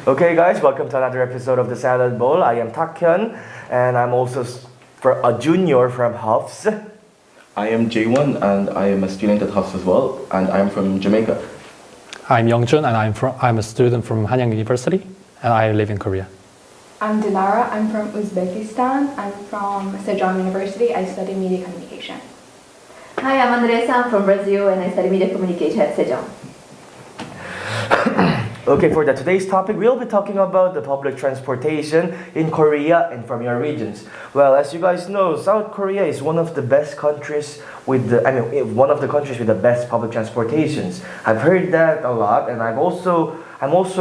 Okay, guys, welcome to another episode of the Salad Bowl. I am Takhyun, and I'm also for a junior from Hofs. I am J1 and I am a student at Hofs as well, and I'm from Jamaica. I'm Youngjun and I'm a student from Hanyang University and I live in Korea. I'm Dilara. I'm from Uzbekistan. I'm from Sejong University. I study media communication. Hi, I'm Andressa. I'm from Brazil and I study media communication at Sejong. Okay, for today's topic, we'll be talking about the public transportation in Korea and from your regions. Well, as you guys know, South Korea is one of the best countries one of the countries with the best public transportations. I've heard that a lot, and I'm also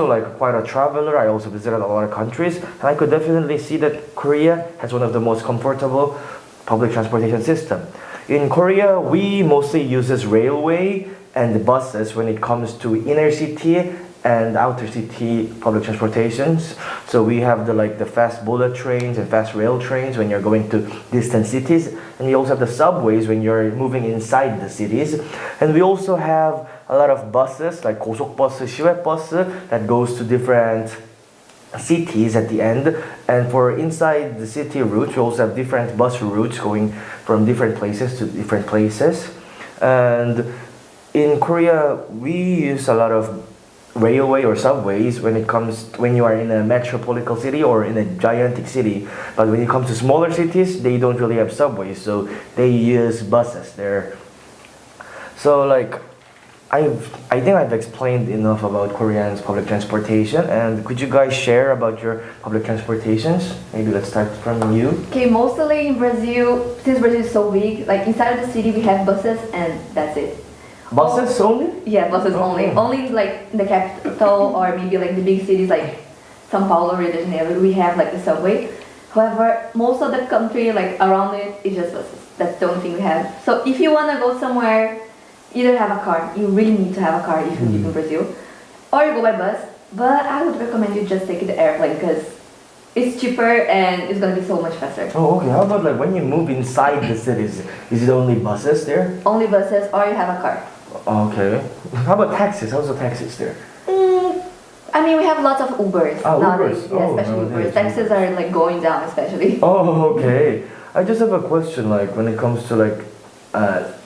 like quite a traveler. I also visited a lot of countries, and I could definitely see that Korea has one of the most comfortable public transportation system. In Korea, we mostly uses railway and buses when it comes to inner city and outer city public transportations. So we have the fast bullet trains and fast rail trains when you're going to distant cities, and we also have the subways when you're moving inside the cities. And we also have a lot of buses like 고속버스, 시외버스 that goes to different cities at the end. And for inside the city routes, we also have different bus routes going from different places to different places. And in Korea, we use a lot of railway or subways when you are in a metropolitan city or in a gigantic city. But when it comes to smaller cities, they don't really have subways, so they use buses there. So I think I've explained enough about Koreans' public transportation, and could you guys share about your public transportations? Maybe let's start from you. Okay, mostly in Brazil, since Brazil is so big, like inside of the city we have buses and that's it. Buses only? Yeah, buses only. Only like in the capital or maybe like the big cities like São Paulo, Rio de Janeiro, we have like the subway. However, most of the country like around it is just buses. That's the only thing we have. So if you wanna go somewhere, either have a car. You really need to have a car if you live in Brazil, or you go by bus. But I would recommend you just take the airplane because it's cheaper and it's gonna be so much faster. Oh, okay. How about when you move inside the cities? Is it only buses there? Only buses, or you have a car. Okay. How about taxis? How's the taxis there? I mean, we have lots of Ubers nowadays. Ubers. Yeah, especially Ubers. Taxes are like going down, especially. Oh, okay. I just have a question. When it comes to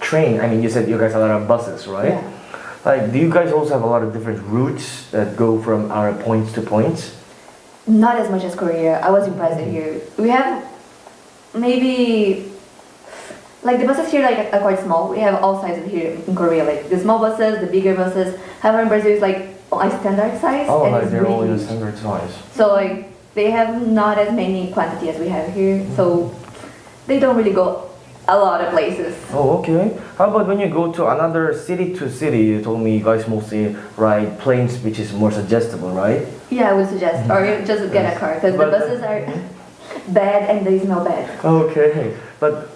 train. I mean, you said you guys have a lot of buses, right? Yeah. Do you guys also have a lot of different routes that go from our points to points? Not as much as Korea. I was impressed here. We have maybe the buses here are quite small. We have all sizes here in Korea, like the small buses, the bigger buses. However, in Brazil it's a standard size. Oh, and it's they're really all in huge. standard size. So they have not as many quantity as we have here. So they don't really go a lot of places. Oh, okay. How about when you go to another city to city? You told me you guys mostly ride planes, which is more suggestible, right? Yeah, I would suggest, or you just get a car because the buses are bad and they smell bad. Okay, but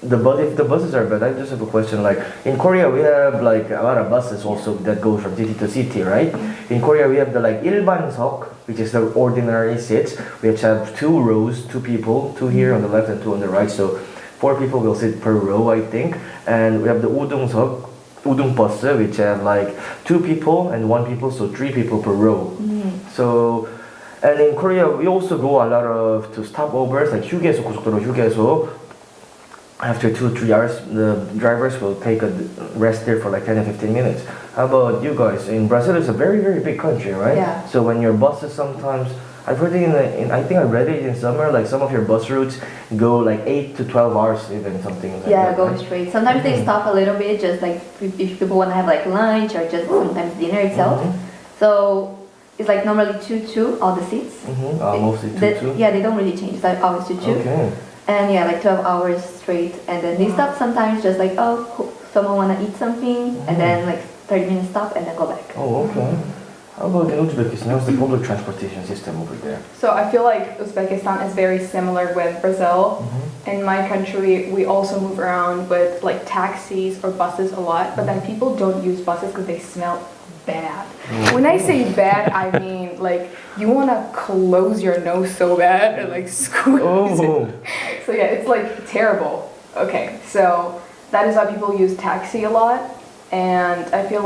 if the buses are bad, I just have a question. In Korea, we have a lot of buses also that go from city to city, right? In Korea, we have the 일반석, which is the ordinary seats, which have 2 rows, 2 people, 2 here on the left and 2 on the right. So 4 people will sit per row, I think. And we have the 우등석, 우등버스, which have 2 people and 1 people, so 3 people per row. So, and in Korea, we also go a lot to stopovers, like 휴게소, 고속도로 휴게소. After 2-3 hours, the drivers will take a rest there for 10 to 15 minutes. How about you guys? In Brazil, it's a very, very big country, right? Yeah. So when your buses sometimes, I've heard it I think I read it in summer, some of your bus routes go 8 to 12 hours even, something like that. Yeah, go right? straight. Sometimes they stop a little bit, just if people want to have lunch or just sometimes dinner itself. So it's normally 2-2, all the seats. Mostly 2-2? Yeah, they don't really change. It's always 2-2. Okay. And yeah, 12 hours straight. And then they stop sometimes just someone want to eat something. And then 30 minutes stop and then go back. Oh, okay. How about in Uzbekistan? How's the public transportation system over there? So I feel like Uzbekistan is very similar with Brazil. In my country, we also move around with taxis or buses a lot, but then people don't use buses because they smell bad. When I say bad, I mean you want to close your nose so bad and squeeze it. So yeah, it's terrible. Okay, so that is why people use taxi a lot, and I feel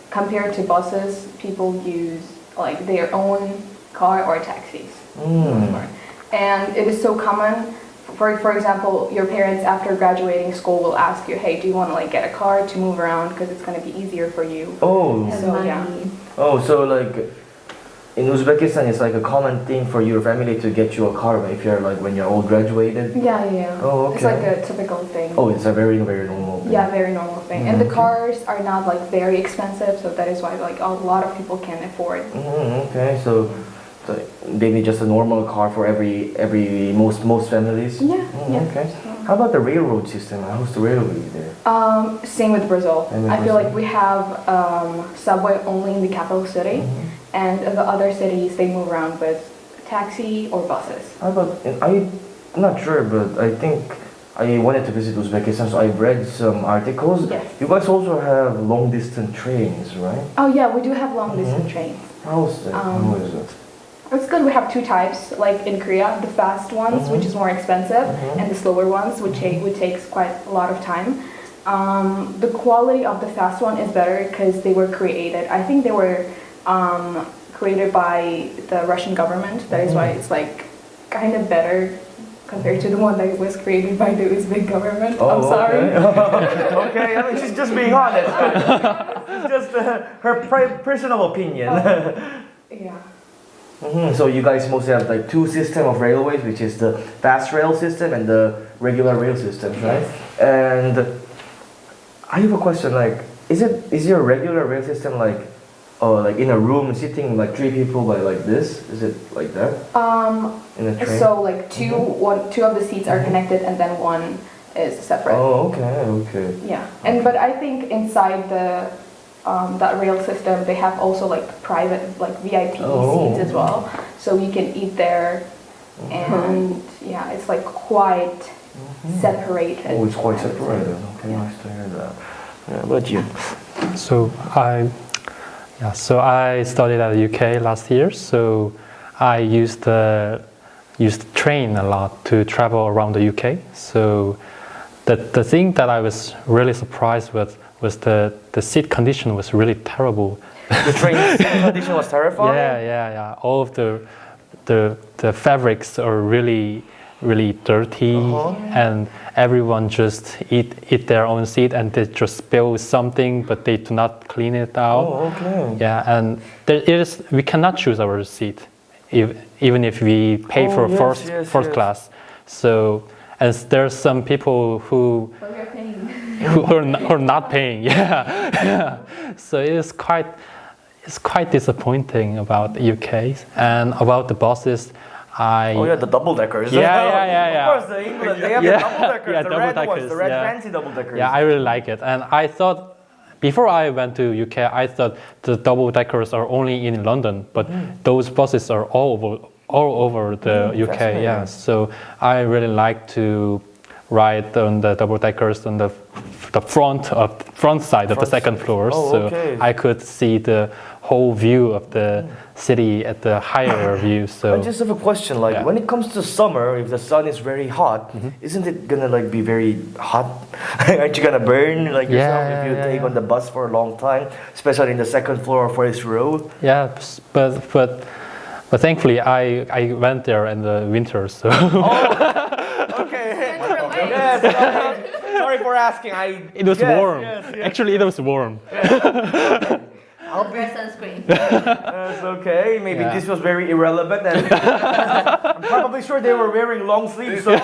compared to buses, people use like their own car or taxis. Mm. And it is so common. For example, your parents after graduating school will ask you, hey, do you want to like get a car to move around because it's going to be easier for you? Oh, And So, money. yeah. oh, so like in Uzbekistan, it's like a common thing for your family to get you a car if you're like when you're all graduated. Yeah. Oh, It's okay. like a typical thing. Oh, it's a very normal thing. Yeah, very normal thing. And the Okay. cars are not like very expensive, so that is why like a lot of people can afford. Okay, so maybe just a normal car for most families. Yeah, yeah. Okay. How about the railroad system? How's the railway there? Same with Brazil. Same with I feel Brazil. like we have subway only in the capital city, and in the other cities they move around with taxi or buses. How about? I'm not sure, but I think I wanted to visit Uzbekistan, so I read some articles. Yes. You guys also have long distance trains, right? Oh yeah, we do have long distance trains. How's that? How is it? It's good. We have two types, like in Korea, the fast ones, which is more expensive, and the slower ones, which takes quite a lot of time. The quality of the fast one is better because they were created. I think they were created by the Russian government. That is why it's like kind of better compared to the one that was created by the Uzbek government. I'm sorry. Okay. Okay, I mean, she's just being honest. It's just her personal opinion. Yeah. So you guys mostly have like two system of railways, which is the fast rail system and the regular rail system, right? And I have a question. Like, is your regular rail system like in a room sitting like three people by like this? Is it like that in a train? So like two of the seats are connected and then one is separate. Oh, okay. Yeah, but I think inside that rail system they have also like private like VIP seats as well, so you can eat there, and yeah, it's like quite separated. Oh, it's quite I would say. separated. Okay, nice to hear that. Yeah, but you. So I studied at the UK last year. So I used the train a lot to travel around the UK. So the thing that I was really surprised with was the seat condition was really terrible. The train seat condition was terrifying. Yeah. All of the fabrics are really dirty, and everyone just eat their own seat, and they just spill something, but they do not clean it out. Oh, okay. Yeah, and we cannot choose our seat, even if we pay for first class. So, and there's some people who But we are paying. who are not paying. Yeah. So it's quite disappointing about the UK and about the buses. Oh yeah, the double deckers. Yeah. Of course, the England they have the double deckers, the red ones, double-deckers, the red yeah. fancy double deckers. Yeah, I really like it, and I thought before I went to UK, I thought the double deckers are only in London, but those buses are all over the UK. fascinating. Yeah, so I really like to ride on the double deckers on the front side of the second floor, Oh, so okay. I could see the whole view of the city at the higher view. So I just have a question. Like, Yeah. when it comes to summer, if the sun is very hot, isn't it gonna like be very hot? Aren't you gonna burn like yourself if you take on the bus for a long time, especially in the second floor or first row? yeah, but thankfully I went there in the winter, so. Okay. Yes, sorry for asking. It was yes, warm. yes. Actually, it was warm. I'll wear sunscreen. That's okay. Maybe Yeah. this was very irrelevant, and I'm probably sure they were wearing long sleeves, so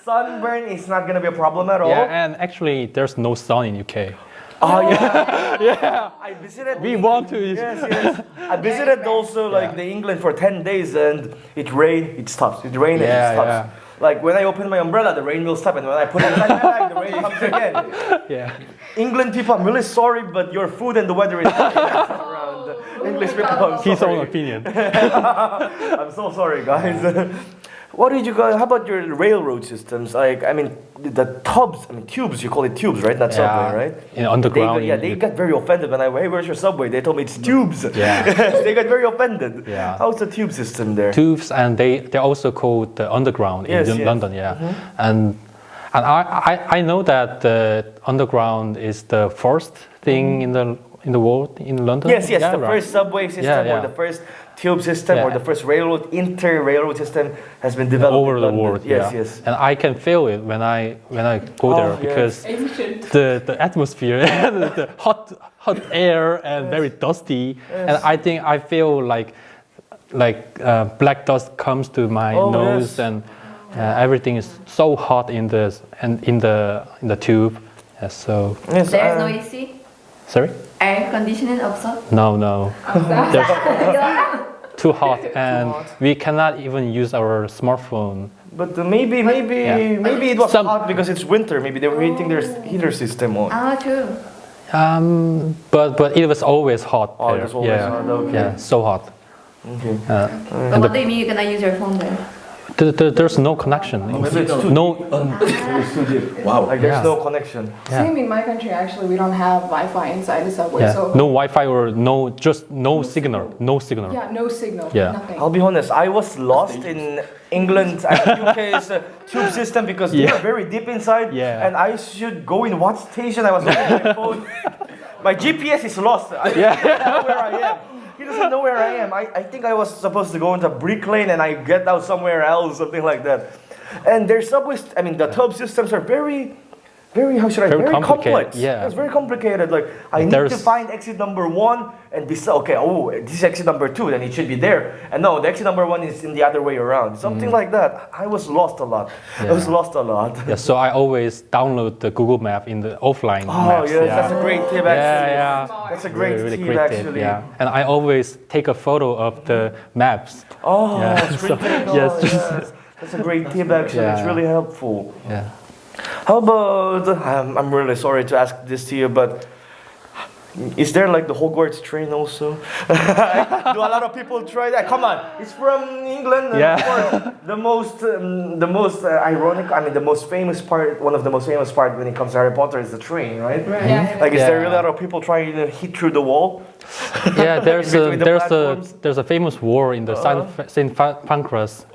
sunburn is not gonna be a problem at all. Yeah, and actually, there's no sun in UK. Oh yeah. I visited. We want to. Yes. I visited also like the England for 10 days, and it rained, it stops. It rained, and it Yeah, stops. yeah. Like when I open my umbrella, the rain will stop, and when I put it inside my bag, the rain comes again. Yeah. England people, I'm really sorry, but your food and the weather is around. English people, I'm His own sorry. opinion. I'm so sorry, guys. What did you guys? How about your railroad systems? Like, I mean, the tubs. I mean, tubes. You call it tubes, right? Not subway, right? In underground. They got very offended when I went, hey, where's your subway? They told me it's tubes. Yeah. They got very offended. Yeah. How's the tube system there? Tubes, and they're also called the underground in Yes, yes. London. Yeah, and I know that the underground is the first thing in the in the world in London. Yes, Yeah, the right. first subway system Yeah, or yeah. the first tube system or Yeah. the first inter-railroad system has been developed over in the London. world. Yes, yeah. yes. And I can feel it when I go there Oh, yes. because Ancient. the atmosphere, the hot air and very dusty, and I think I feel like black dust comes to my Oh, nose yes. and everything is so hot in the tube. Yeah, so Yes, There's no AC? sorry, Air conditioning also? no, there's too hot and we cannot even use our smartphone. but maybe it was Some- hot because it's winter. Maybe they were heating their heater system on. Ah, true. But it was always hot. Oh, it there. was always yeah. hot, okay. Yeah, so hot. Okay. But what do you mean you cannot use your phone then? There's no connection. Maybe it's too No, It's too deep. Wow. Like there's Yeah. no connection. Yeah. Same in my country, actually, we don't have Wi-Fi inside the subway, yeah, so no Wi-Fi or just no signal. No signal. yeah, no signal, Yeah. nothing. I'll be honest, I was lost in England and UK's tube system because they Yeah. are very deep inside Yeah. and I should go in what station I was looking at my phone. My GPS is lost. I don't know where I am. He doesn't know where I am. I think I was supposed to go into Brick Lane and I get out somewhere else, something like that. And their subways, I mean, the tube systems are very, how should I say, Very very complicated, complex. yeah. It's very complicated. Like, I need to There's- find exit number 1 and be okay, this is exit number 2, then it should be there. And no, the exit number 1 is in the other way around. Something like that. I was lost a lot. I was Yeah. lost a lot. Yeah, so I always download the Google Map in the offline Oh, maps. yes, yeah. that's a great tip, Yeah, actually. yeah. That's a great Really tip, great actually. yeah. And I always take a photo of the maps. Oh, Yeah. screen yes, yes. That's a great tip, actually. It's Yeah. really helpful. Yeah. How about, I'm really sorry to ask this to you, but is there like the Hogwarts train also? Do a lot of people try that? Come on, it's from England. And Yeah. of course, the most ironic, I mean, the most famous part, one of the most famous part when it comes to Harry Potter is the train, right? Right. Yeah. Like, is there Yeah. really a lot of people trying to hit through the wall? Yeah, there's between the platforms? there's a famous war in the Saint Pancras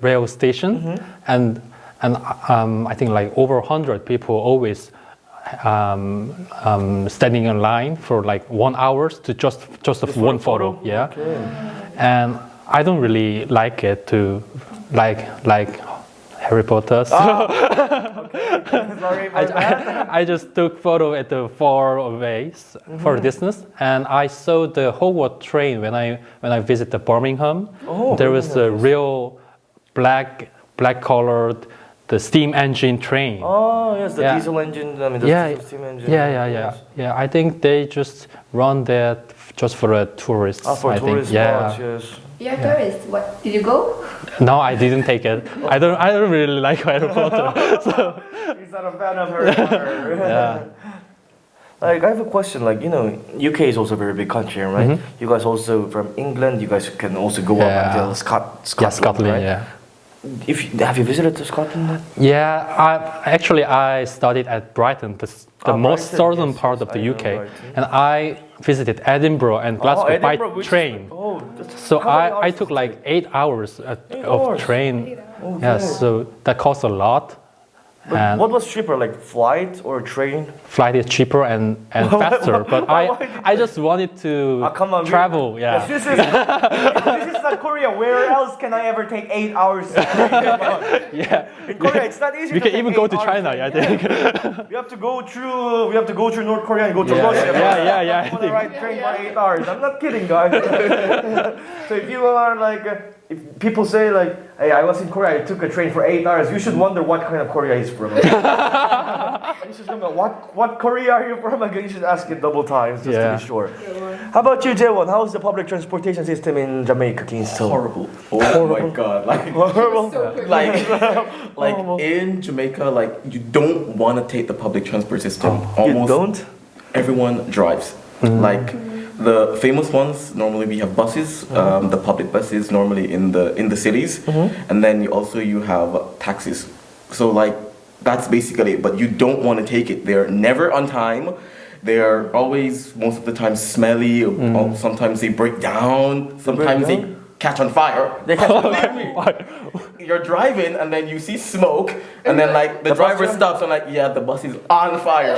rail station, and I think like over 100 people always standing in line for like 1 hour to just for one a photo. photo? Yeah, Okay. and I don't really like it to like Harry Potter. So Sorry about that. I just took photo at the far away, far distance, and I saw the Hogwarts train when I visited Birmingham. Oh, There was a Birmingham. real black colored the steam engine train. Oh, yes, the Yeah. diesel engine, I mean, the yeah, diesel steam engine. yeah. I think they just run that just for tourists. Ah, for I tourist think. Yeah. spots, yes. You're a tourist. What? Did you go? No, I didn't take it. I don't really like Harry Potter. He's not a fan of Harry Potter. Yeah. Like, I have a question. Like, you know, UK is also a very big country, right? You guys also from England. You guys can also go up Yeah. until Scotland, Scotland. right? Yeah. Have you visited to Scotland? Yeah, I studied at Brighton, the most Brighton, southern yes, part yes, of the I know UK, Brighton. and I visited Edinburgh and Glasgow by Edinburgh, which is- train. Oh, that's So how many I hours took does it like take? 8 hours hours? of train. Yeah, Okay. so that costs a lot. But And what was cheaper, like flight or train? flight is cheaper and faster, but why I just wanted to Come on, travel. Yes, Yeah. this is not Korea. Where else can I ever take 8 hours? Come on. Yeah. In Korea, it's not easy. We to can take even go 8 to hours. China, I think. We have to go through North Korea and go to Yeah, Russia. yeah, I On the think. right train for 8 hours. I'm not kidding, guys. So if you are like, if people say like, hey, I was in Korea, I took a train for 8 hours, you should wonder what kind of Korea is from. You should remember what Korea are you from? Again, you should ask it double times just to Yeah. be sure. How about you, Jaewon? How is the public transportation system in Jamaica, Kingston? Horrible. Oh my god. Horrible. Like in Jamaica, like you don't want to take the public transport system. You don't? Everyone drives. Like the famous ones, normally we have buses, the public buses normally in the cities, and then you have taxis. So like that's basically it. But you don't want to take it. They're never on time. They're always most of the time smelly. Or sometimes they break down. Sometimes they catch on fire. They catch on fire. You're driving and then you see smoke and then like the The bus driver driver- stops and like, yeah, the bus is on fire.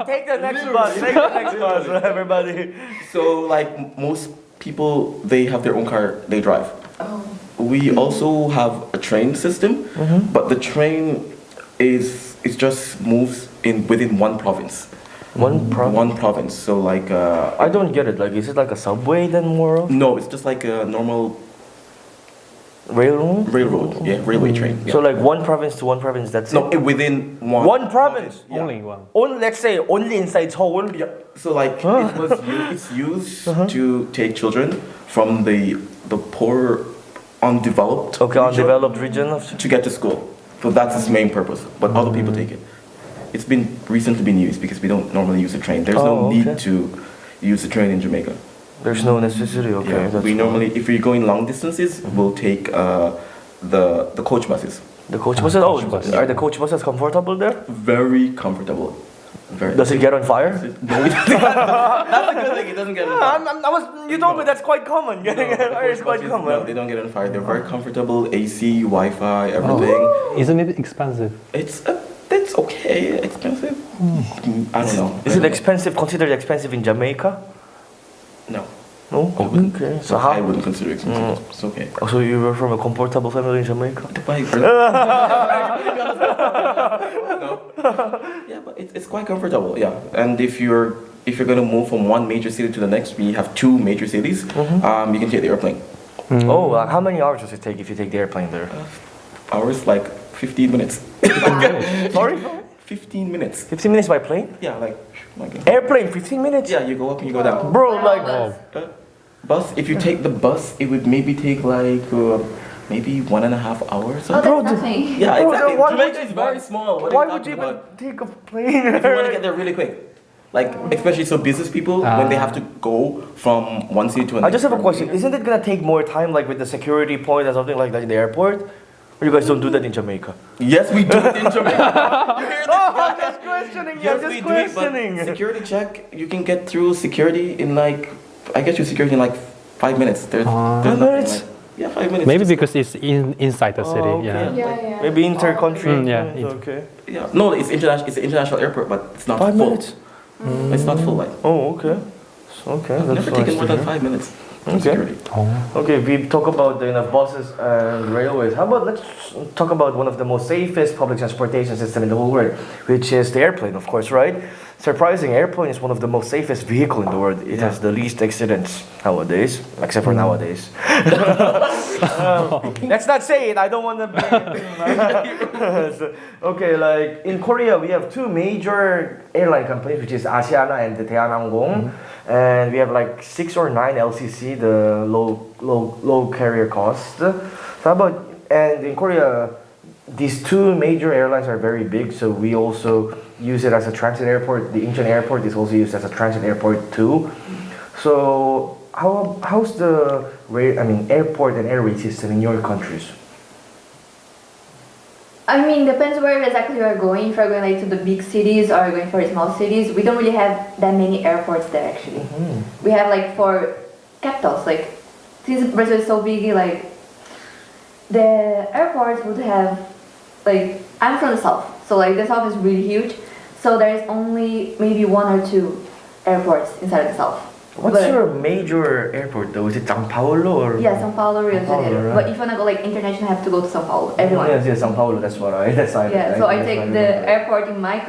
Take the next bus. Take the next bus, everybody. So like most people, they have their own car, they drive. We also have a train system, but the train it just moves within one province. One problem. One province. So like I don't get it. Like, is it like a subway then more of? no, it's just like a normal Railroad? railroad. Yeah, railway train. Yeah. So like one province to one province, that's no, it? within one. One province? Yeah. Only one. Only, let's say, only inside Seoul? Yeah. So like it's used to take children from the poor, undeveloped. Okay, region undeveloped region of... to get to school. So that's its main purpose. But other people take it. It's been recently been used because we don't normally use a train. There's no Oh, need okay. to use a train in Jamaica. There's no necessity, okay. Yeah. That's We fine. normally, if we're going long distances, we'll take the coach buses. The coach buses? Oh, coach bus. are the coach buses comfortable there? Very comfortable. Very. Does it get on fire? No, it doesn't. That's a good thing. It doesn't get on fire. You told me that's quite common. Getting on fire is quite No, common. they don't get on fire. They're very comfortable. AC, Wi-Fi, everything. Isn't it expensive? It's okay. Expensive. I don't know. Is it expensive, considered expensive in Jamaica? No. No? I wouldn't. Okay. So I how? wouldn't consider it expensive. It's okay. So you were from a comfortable family in Jamaica? No. Yeah, but it's quite comfortable. Yeah, and if you're gonna move from one major city to the next, we have two major cities. You can take the airplane. Oh, how many hours does it take if you take the airplane there? Hours like 15 minutes. Sorry? 15 minutes. 15 minutes by plane? Yeah, like Airplane, 15 minutes? yeah, you go up and you go down. Bro, like... Bus. If you take the bus, it would maybe take like maybe 1.5 hours. Oh, Bro, that's nothing. Yeah, Bro, exactly. then why Jamaica would is very small. What are Why you would you talking even about? take a plane? If you want to get there really quick. Like, especially so business people, when they have to go from one city to another. I just have a question. Isn't it gonna take more time, like with the security point or something like that in the airport? Or you guys don't do that in Jamaica? Yes, we do it in Jamaica. You hear this? I'm just questioning. Yes, we do it, but security check, you can get through security in like, I get through security in like 5 minutes. There's 5 nothing minutes? like- yeah, 5 minutes. Maybe Just- because it's inside the city. okay. Yeah. Yeah. Maybe inter-country. Yeah, Okay. yeah. No, it's international. It's an international airport, but it's not 5 full. minutes. It's not full like. Oh, okay. Okay, I've that's never nice taken more to than hear. 5 minutes. from Okay. Security. Okay, we talk about the buses and railways. How about let's talk about one of the most safest public transportation system in the whole world, which is the airplane, of course, right? Surprising, airplane is one of the most safest vehicle in the world. It has the least accidents nowadays, except for nowadays. Let's not say it. I don't want to. Okay, like in Korea, we have two major airline companies, which is Asiana and the Daehanangong, and we have like 6 or 9 LCC, the low carrier cost. So how about and in Korea, these two major airlines are very big, so we also use it as a transit airport. The Incheon airport is also used as a transit airport too. So how's the airport and airway system in your countries? I mean, depends where exactly you are going. If you're going like to the big cities or going for small cities, we don't really have that many airports there actually. We have like for capitals, like since Brazil is so big, like the airports would have like I'm from the south, so like the south is really huge. So there is only maybe 1 or 2 airports inside the south. What's But- your major airport though? Is it São Paulo or? Yeah, São Paulo, Rio de São Paulo, Janeiro. right. But if you wanna go like international, have to go to São Paulo. Everyone. Yes, São Paulo. That's what I. That's I. Yeah, so I take the remember. airport in my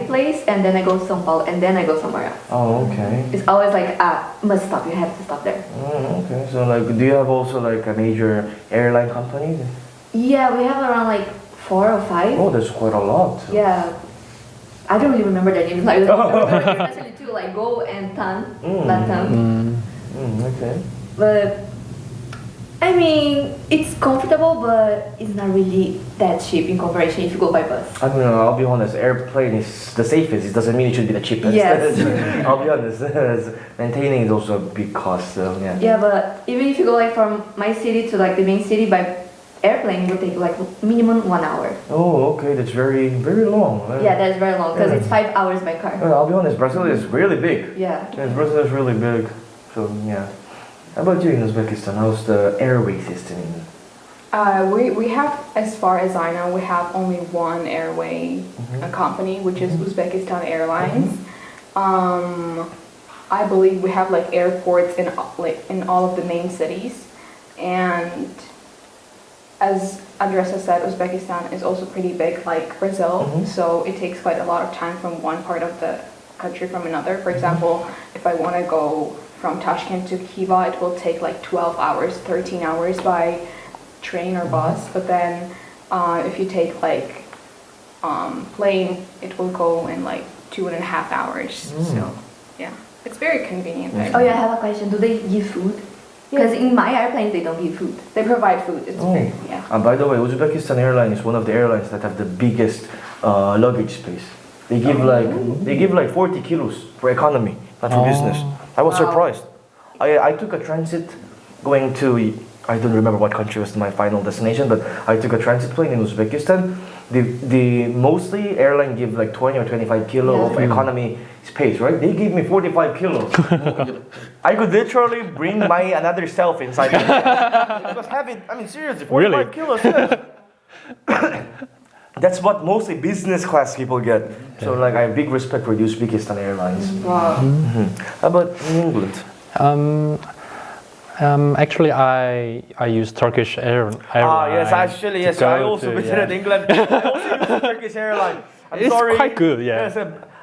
place, and then I go to São Paulo, and then I go somewhere else. Oh, okay. It's always like must stop. You have to stop there. Okay. So like, do you have also like a major airline company? Yeah, we have around like 4 or 5. Oh, that's quite a lot. Yeah, I don't really remember their names. Like internationally too, like Go and Tan, Latam. Okay. But I mean, it's comfortable, but it's not really that cheap in comparison if you go by bus. I mean, I'll be honest. Airplane is the safest. It doesn't mean it should be the cheapest. Yes. I'll be honest. Maintaining is also a big cost. So yeah. Yeah, but even if you go like from my city to like the main city by airplane, it will take like minimum 1 hour. Oh, okay. That's very, very long. Yeah, that's very long because Yeah. it's 5 hours by car. Well, I'll be honest. Brazil is really big. Yeah. Yes, Brazil is really big. So yeah. How about you in Uzbekistan? How's the airway system? We have, as far as I know, we have only one airway company, which is Uzbekistan Airlines. I believe we have like airports in all of the main cities, and as Andresa said, Uzbekistan is also pretty big, like Brazil. So it takes quite a lot of time from one part of the country from another. For example, if I want to go from Tashkent to Khiva, it will take like 12 hours, 13 hours by train or bus. But then if you take like plane, it will go in like 2.5 hours. So yeah, it's very convenient. Oh yeah, I have a question. Do they give food? Because in my airplanes they don't give food. They provide food. It's very, yeah. And by the way, Uzbekistan Airlines is one of the airlines that have the biggest luggage space. They give like 40 kilos for economy, not for business. I was surprised. I took a transit going to, I don't remember what country was my final destination, but I took a transit plane in Uzbekistan. The mostly airline give like 20 or 25 kilo of economy space, right? They gave me 45 kilos. I could literally bring my another self inside. Because seriously, 45 kilos. Yeah. That's what mostly business class people get. So like I have big respect for Uzbekistan Airlines. Wow. How about in England? Actually, I use Turkish Airlines. Yes. I also visited England. I also use Turkish Airlines. It's sorry. quite good, yeah. Yes,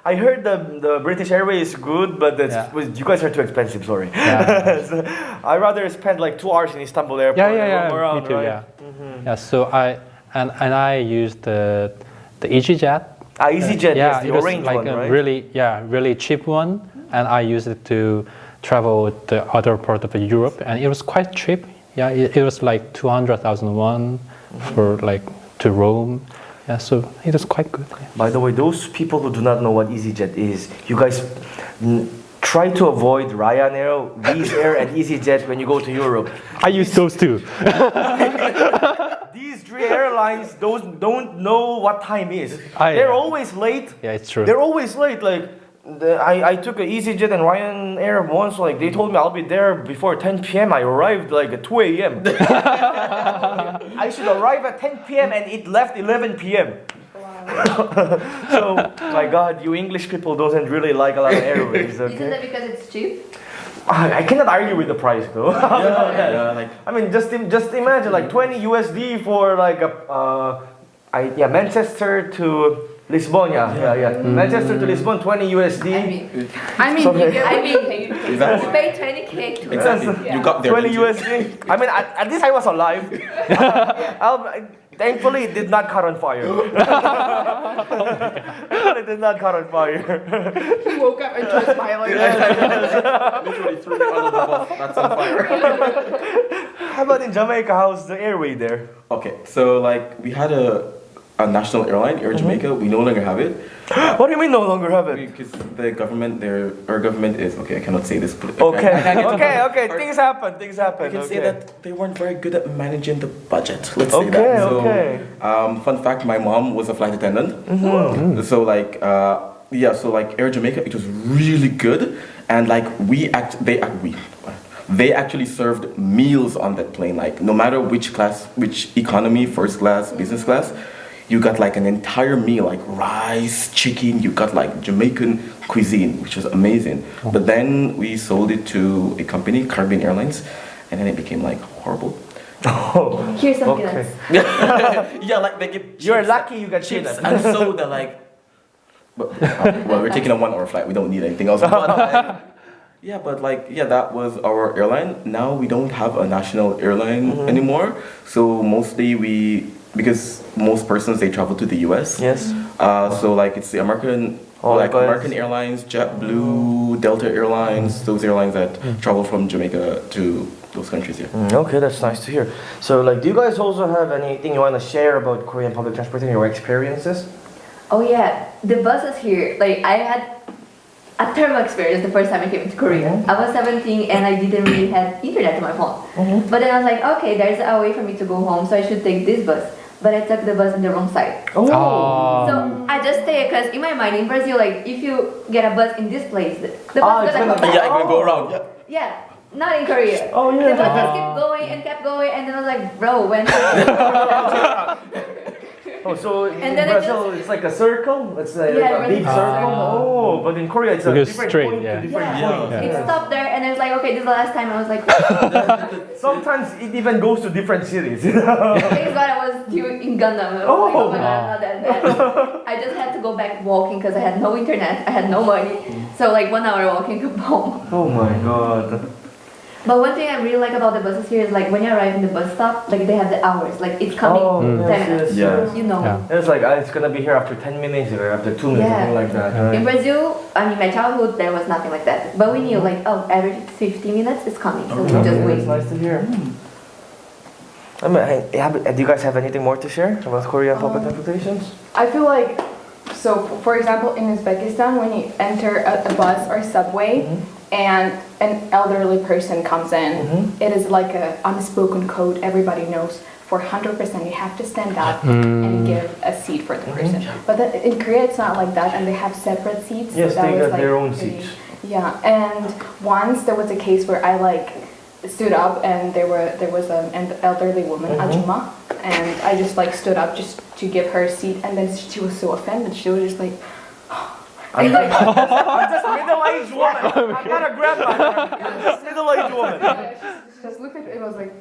I heard the British Airways is good, but you guys are too expensive. Sorry. Yeah. So I rather spend like 2 hours in Istanbul airport. Yeah. Around, Me too. right? Yeah. Yeah. So I used the EasyJet. EasyJet, yes, the it was orange like one, a right? really cheap one, and I used it to travel the other part of Europe, and it was quite cheap. Yeah, it was like 200,000 won for like to Rome. Yeah, so it was quite good. Yeah. By the way, those people who do not know what EasyJet is, you guys try to avoid Ryanair, Wizz Air, and EasyJet when you go to Europe. I use those two. These 3 airlines don't know what time is. Yeah. They're always late. Yeah, it's true. They're always late. Like I took an EasyJet and Ryanair once. Like they told me I'll be there before 10 p.m. I arrived like at 2 a.m. I should arrive at 10 p.m. and it left 11 p.m. Wow. So my God, you English people doesn't really like a lot of airways. Okay? Isn't that because it's cheap? I cannot argue with the price though. Like just imagine like 20 USD for like Manchester to Lisbon. Manchester to Lisbon, 20 USD. I mean, Exactly. Pay 20K to Exactly. You got there. 20 didn't you? USD. I mean, at least I was alive. Thankfully, it did not caught on fire. It did not caught on fire. he woke up and just smiling. Literally threw me under the bus. That's on fire. How about in Jamaica? How's the airway there? Okay, so like we had a national airline, Air Jamaica. We no longer have it. What do you mean no longer have it? Because the government, our government is okay. I cannot say this. But Okay. Things happen. I can say that they weren't very good at managing the budget. Let's say that. So, fun fact: my mom was a flight attendant. So like, so like Air Jamaica, it was really good, and like they actually served meals on that plane. Like no matter which class, which economy, first class, business class. You got like an entire meal, like rice, chicken. You got like Jamaican cuisine, which was amazing. But then we sold it to a company, Caribbean Airlines, and then it became like horrible. Here's some peanuts. Yeah, like they give. You're lucky you got chips chips. and soda, like. But, well, we're taking a 1 hour flight. We don't need anything else. But, that was our airline. Now we don't have a national airline anymore. So mostly because most persons they travel to the US. Yes. So like it's the American Airlines, JetBlue, Delta Airlines, those airlines that travel from Jamaica to those countries. Yeah. Okay, that's nice to hear. So like, do you guys also have anything you want to share about Korean public transportation, your experiences? Oh yeah, the buses here. Like I had a terrible experience the first time I came to Korea. I was 17 and I didn't really have internet on my phone. But then I was like, okay, there's a way for me to go home, so I should take this bus. But I took the bus on the wrong side. Oh. So I just stayed because in my mind, in Brazil, like if you get a bus in this place, the bus is gonna go around. Yeah. not in Korea. Oh, The yeah. bus just kept going and kept going, and then I was like, bro, when? Oh, so in And then I Brazil it's like a circle? It's like Yeah, a big Brazil. circle? Oh, but in Korea it's a Because different straight, point yeah. to different Yeah. point. It stopped there, and I was like, okay, this is the last time. I was like, Sometimes it even goes to different cities. thanks God I was still in Gundam. I was like, oh my God, I'm not that bad. I just had to go back walking because I had no internet, I had no money. So like 1 hour walking to home. Oh my god. But one thing I really like about the buses here is like when you arrive in the bus stop, like they have the hours, like it's coming Oh, 10 minutes. yes. You know. Yeah. It's like it's gonna be here after 10 minutes or after 2 minutes, Yeah. something like that. Right? In Brazil, I mean, my childhood, there was nothing like that. But we knew, like, oh, every 50 minutes it's coming, so we just Okay, wait. that's nice to hear. I mean, do you guys have anything more to share about Korean public transportations? I feel like, so for example, in Uzbekistan, when you enter a bus or subway and an elderly person comes in, it is like a unspoken code everybody knows. For 100%, you have to stand up and give a seat for the person. But in Korea, it's not like that, and they have separate seats. Yes, so that they was, got their own really- seats. Yeah, and once there was a case where I like stood up and there was an elderly woman, Ajuma, and I just like stood up just to give her a seat, and then she was so offended. She was just like, I'm just middle-aged woman. I'm not a grandma. I'm just middle-aged woman. she just looked at it and was like,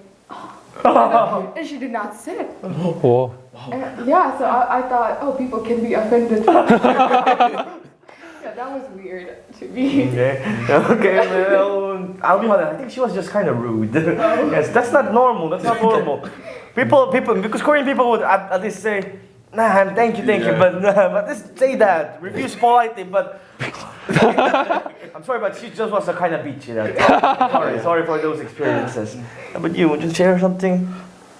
oh. And she did not sit. Whoa. And, yeah, so I thought, oh, people can be offended. Yeah, that was weird to me. Okay, well, I'll be honest, I think she was just kind of rude. Yes, that's not normal, that's not normal. People, because Korean people would at least say, nah, thank you, but just say that, refuse politely, but I'm sorry, but she just was a kind of bitchy. Sorry for those experiences. But you, would you share something?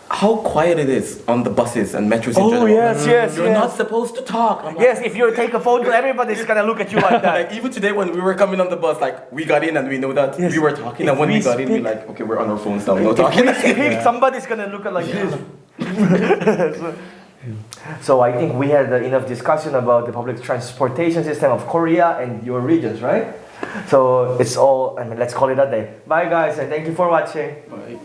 How quiet it is on the buses and metros in general. yes. You're not supposed to talk. I'm like, Yes, if you take a photo, everybody's gonna look at you like that. like even today when we were coming on the bus, like we got in and we know that Yes. we were talking, If and when we we got in, we speak- like, okay, we're on our phones now, no If talking. we speak, somebody's gonna look at like this. So I think we had enough discussion about the public transportation system of Korea and your regions, right? So it's all, let's call it a day. Bye guys, and thank you for watching. Bye.